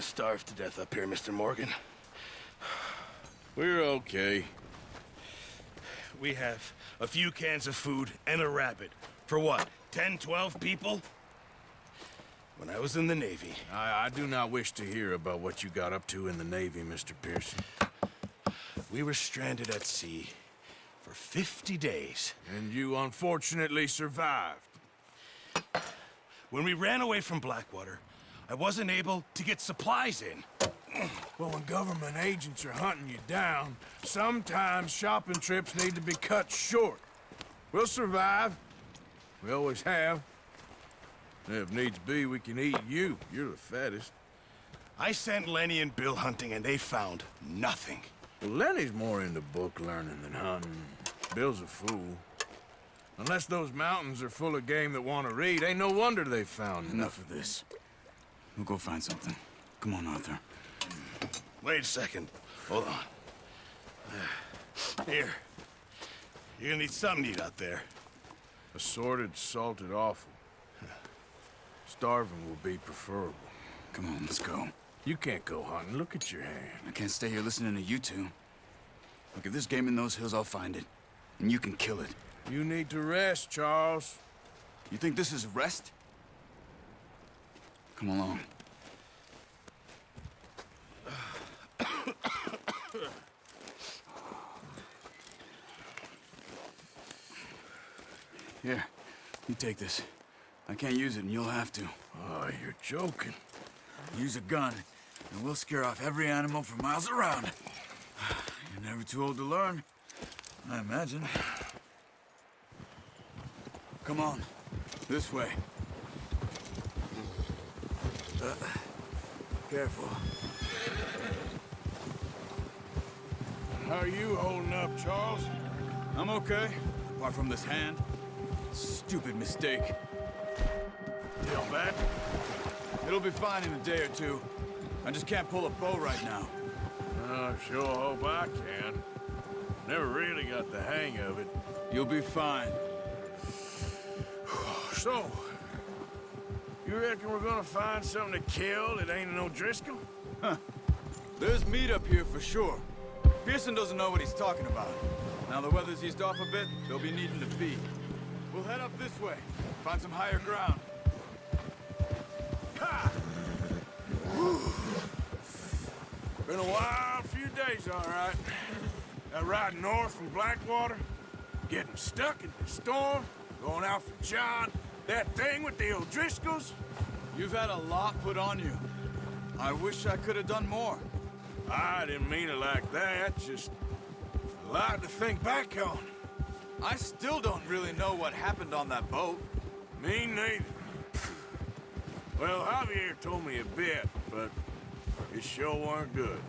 gonna starve to death up here, Mr. Morgan. We're okay. We have a few cans of food and a rabbit. For what, 10, 12 people? When I was in the Navy... I do not wish to hear about what you got up to in the Navy, Mr. Pearson. We were stranded at sea for 50 days. And you unfortunately survived. When we ran away from Blackwater, I wasn't able to get supplies in. Well, when government agents are hunting you down, sometimes shopping trips need to be cut short. We'll survive. We always have. If needs be, we can eat you. You're the fattest. I sent Lenny and Bill hunting, and they found nothing. Well, Lenny's more into book learning than hunting. Bill's a fool. Unless those mountains are full of game that want to read, ain't no wonder they found Enough of this. We'll go find something. Come on, Arthur. Wait a second. Hold on. Here. You're gonna need something to eat out there. Assorted, salted offal. Starving will be preferable. Come on, let's go. You can't go hunting. Look at your hand. I can't stay here listening to you two. Look, if there's game in those hills, I'll find it. And you can kill it. You need to rest, Charles. You think this is rest? Come along. Here, you take this. I can't use it, and you'll have to. Oh, you're joking. Use a gun, and we'll scare off every animal for miles around. You're never too old to learn, I imagine. Come on, this way. Careful. How are you holding up, Charles? I'm okay, apart from this hand. Stupid mistake. Feel bad? It'll be fine in a day or two. I just can't pull a bow right now. I sure hope I can. Never really got the hang of it. You'll be fine. So, you reckon we're gonna find something to kill that ain't no Driscoll? Huh. There's meat up here for sure. Pearson doesn't know what he's talking about. Now the weather's eased off a bit, they'll be needing to feed. We'll head up this way, find some higher ground. Ha! Whew. Been a wild few days, all right. That ride north from Blackwater, getting stuck in the storm, going out for John, that thing with the O'Driscolls. You've had a lot put on you. I wish I could have done more. I didn't mean it like that, just a lot to think back on. I still don't really know what happened on that boat. Me neither. Well, Javier told me a bit, but it sure weren't good.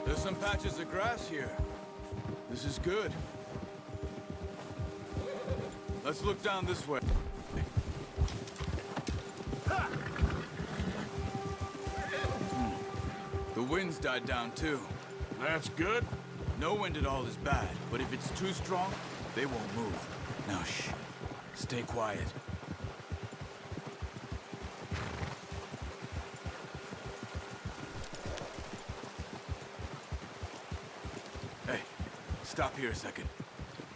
There's some patches of grass here. This is good. Let's look down this way. The wind's died down too. That's good. No wind at all is bad, but if it's too strong, they won't move. Now shh. Stay quiet. Hey, stop here a second.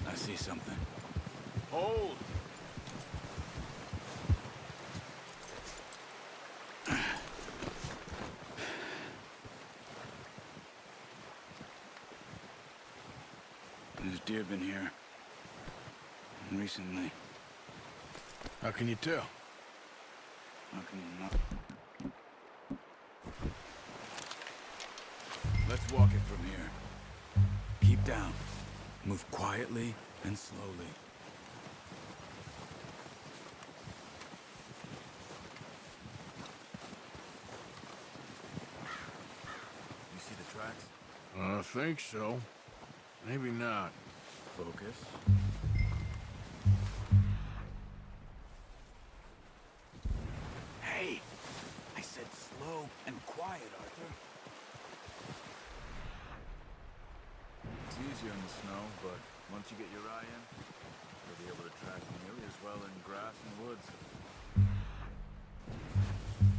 I see something. Hold. There's deer been here. Recently. How can you tell? How can you not? Let's walk it from here. Keep down. Move quietly and slowly. You see the tracks? I think so. Maybe not. Focus. Hey! I said slow and quiet, Arthur. It's easier in the snow, but once you get your eye in, you'll be able to track nearly as well in grass and woods.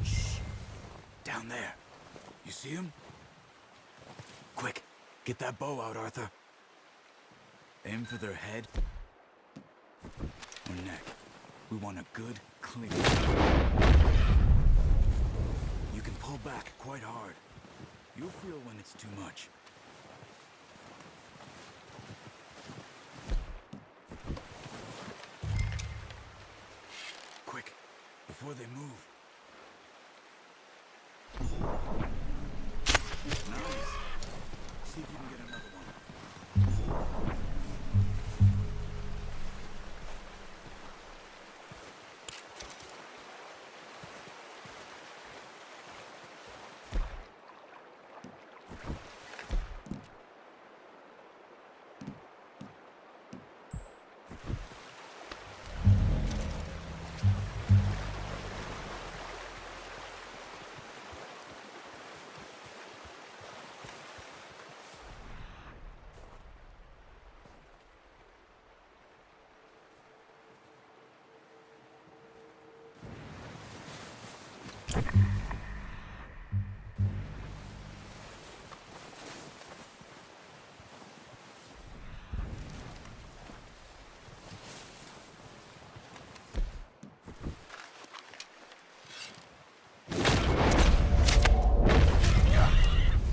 Shh! Down there. You see him? Quick, get that bow out, Arthur. Aim for their head or neck. We want a good, clean. You can pull back quite hard. You'll feel when it's too much. Quick, before they move. Nice. See if you can get another one.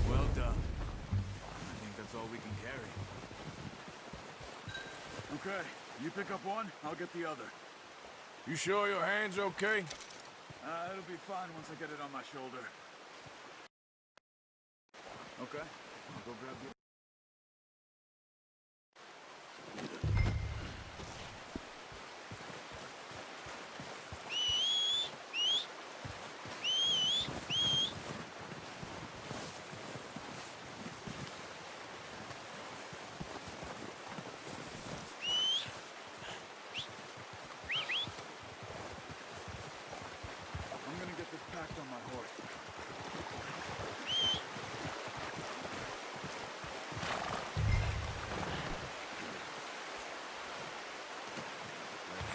Well done. I think that's all we can carry. Okay, you pick up one, I'll get the other. You sure your hand's okay? It'll be fine once I get it on my shoulder. Okay, I'll go grab the... I'm gonna get this packed on my horse.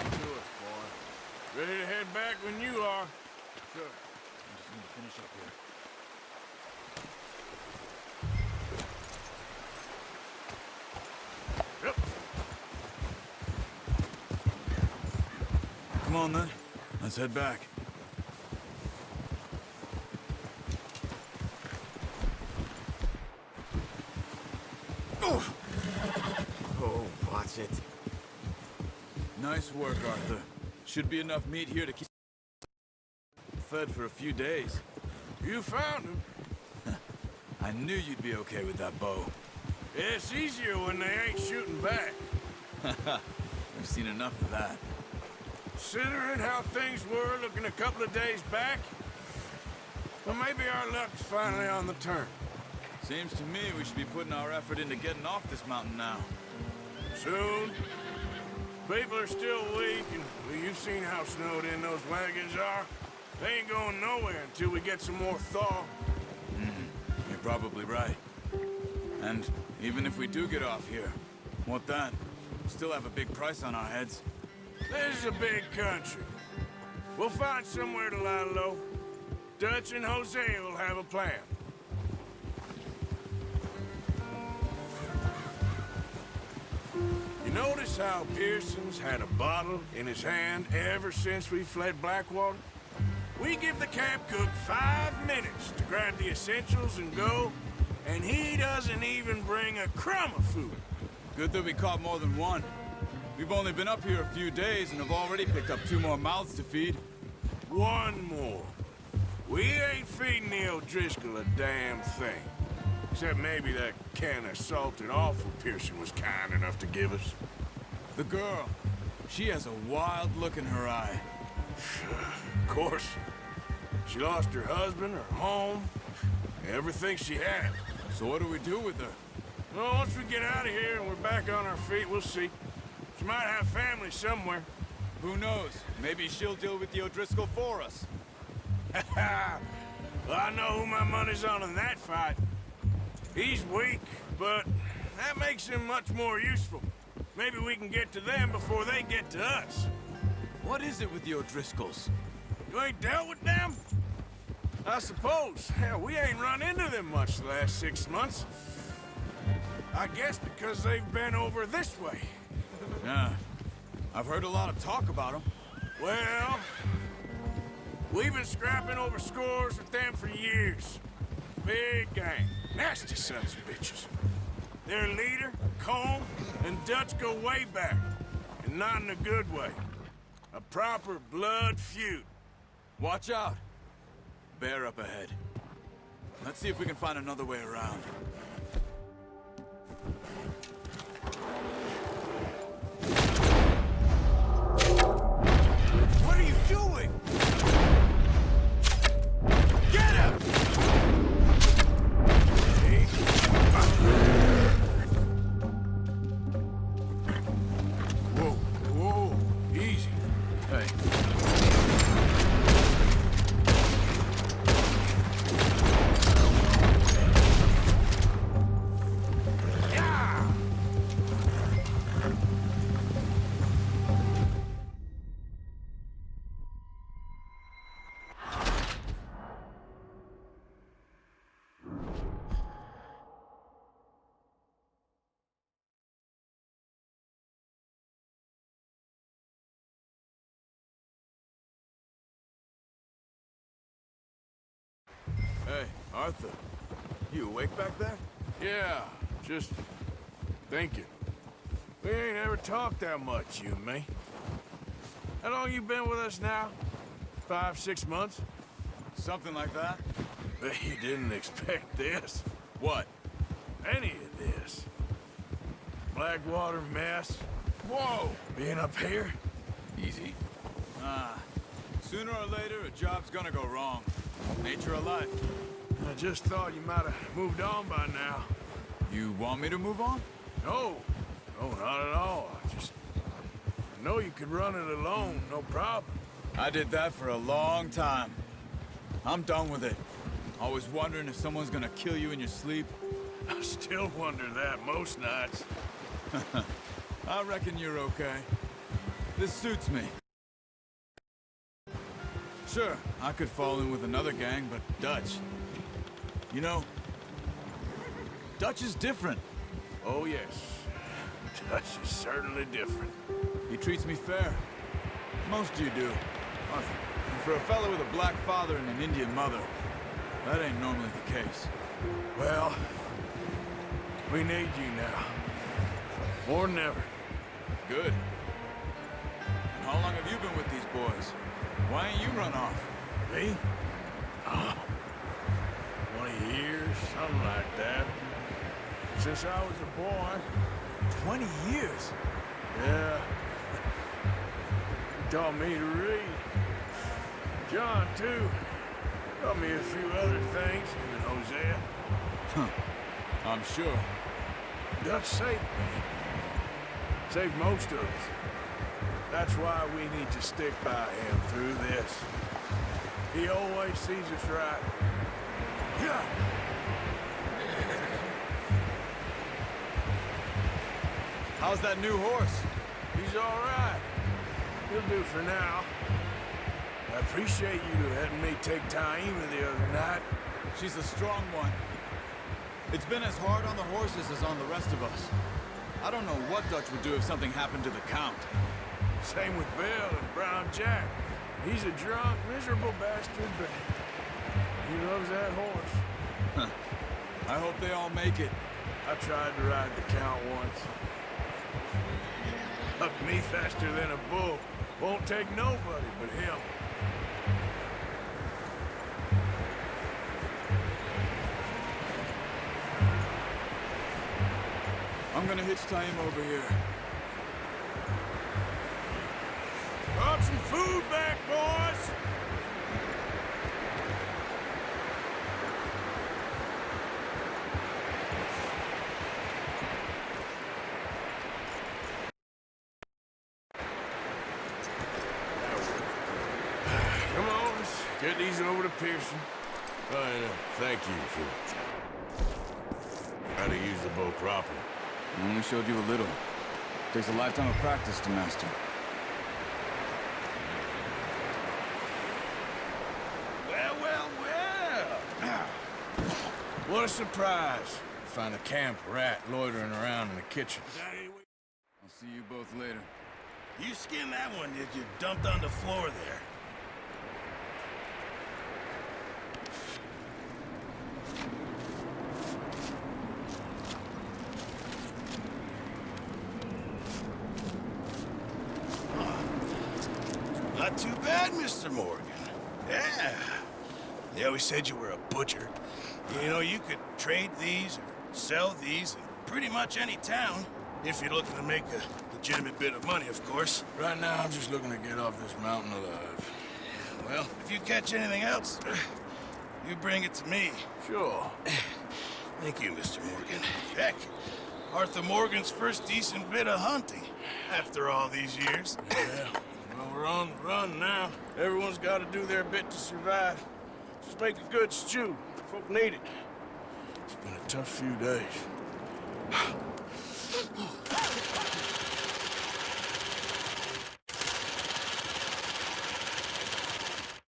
Let's do it, boy. Ready to head back when you are. Sure. I just need to finish up here. Yep. Come on then. Let's head back. Oh, watch it. Nice work, Arthur. Should be enough meat here to keep fed for a few days. You found him. I knew you'd be okay with that bow. It's easier when they ain't shooting back. We've seen enough of that. Considering how things were looking a couple of days back, well, maybe our luck's finally on the turn. Seems to me we should be putting our effort into getting off this mountain now. Soon. People are still weak, and well, you've seen how snowed in those wagons are. They ain't going nowhere until we get some more thaw. You're probably right. And even if we do get off here, what then? We still have a big price on our heads. This is a big country. We'll find somewhere to lie low. Dutch and Jose will have a plan. You notice how Pearson's had a bottle in his hand ever since we fled Blackwater? We give the camp cook 5 minutes to grab the essentials and go, and he doesn't even bring a crumb of food. Good that we caught more than one. We've only been up here a few days and have already picked up 2 more mouths to feed. One more. We ain't feeding the O'Driscoll a damn thing. Except maybe that can of salted offal Pearson was kind enough to give us. The girl, she has a wild look in her eye. Of course. She lost her husband, her home, everything she had. So what do we do with her? Well, once we get out of here and we're back on our feet, we'll see. She might have family somewhere. Who knows? Maybe she'll deal with the O'Driscoll for us. Well, I know who my money's on in that fight. He's weak, but that makes him much more useful. Maybe we can get to them before they get to us. What is it with the O'Driscolls? You ain't dealt with them? I suppose. Hell, we ain't run into them much the last 6 months. I guess because they've been over this way. Yeah. I've heard a lot of talk about them. Well, we've been scrapping over scores with them for years. Big gang. Nasty sons of bitches. Their leader, Colm, and Dutch go way back. And not in a good way. A proper blood feud. Watch out. Bear up ahead. Let's see if we can find another way around. What are you doing? Get him! Whoa, whoa, easy. Hey. Hey, Arthur. You awake back there? Yeah, just thinking. We ain't ever talked that much, you and me. How long you been with us now? 5, 6 months? Something like that? Bet you didn't expect this. What? Any of this. Blackwater mess. Whoa! Being up here. Easy. Sooner or later, a job's gonna go wrong. Nature of life. I just thought you might have moved on by now. You want me to move on? No. No, not at all. I know you could run it alone, no problem. I did that for a long time. I'm done with it. Always wondering if someone's gonna kill you in your sleep. I still wonder that most nights. I reckon you're okay. This suits me. Sure, I could fall in with another gang, but Dutch... You know, Dutch is different. Oh, yes. Dutch is certainly different. He treats me fair. Most of you do. And for a fellow with a black father and an Indian mother, that ain't normally the case. Well, we need you now. More than ever. Good. And how long have you been with these boys? Why ain't you run off? Me? Oh, 20 years, something like that. Since I was a boy. 20 years? Yeah. He taught me to read. John, too. Taught me a few other things, him and Hosea. Huh. I'm sure. Dutch saved me. Saved most of us. That's why we need to stick by him through this. He always sees us right. Yeah. How's that new horse? He's all right. He'll do for now. I appreciate you letting me take Taima the other night. She's a strong one. It's been as hard on the horses as on the rest of us. I don't know what Dutch would do if something happened to the Count. Same with Bill and Brown Jack. He's a drunk, miserable bastard, but he loves that horse. I hope they all make it. I tried to ride the Count once. Buck me faster than a bull. Won't take nobody but him. I'm gonna hitch tie him over here. Brought some food back, boys! Come on, let's get these over to Pearson. Thank you for how to use the bow properly. I only showed you a little. Takes a lifetime of practice to master. Well. What a surprise. Find a camp rat loitering around in the kitchen. I'll see you both later. You skinned that one, did you? Dumped on the floor there. Not too bad, Mr. Morgan. Yeah. They always said you were a butcher. You know, you could trade these or sell these in pretty much any town, if you're looking to make a legitimate bit of money, of course. Right now, I'm just looking to get off this mountain alive. Well, if you catch anything else, you bring it to me. Sure. Thank you, Mr. Morgan. Heck, Arthur Morgan's first decent bit of hunting after all these years. Yeah. Well, we're on the run now. Everyone's got to do their bit to survive. Just make a good stew. Folk need it. It's been a tough few days.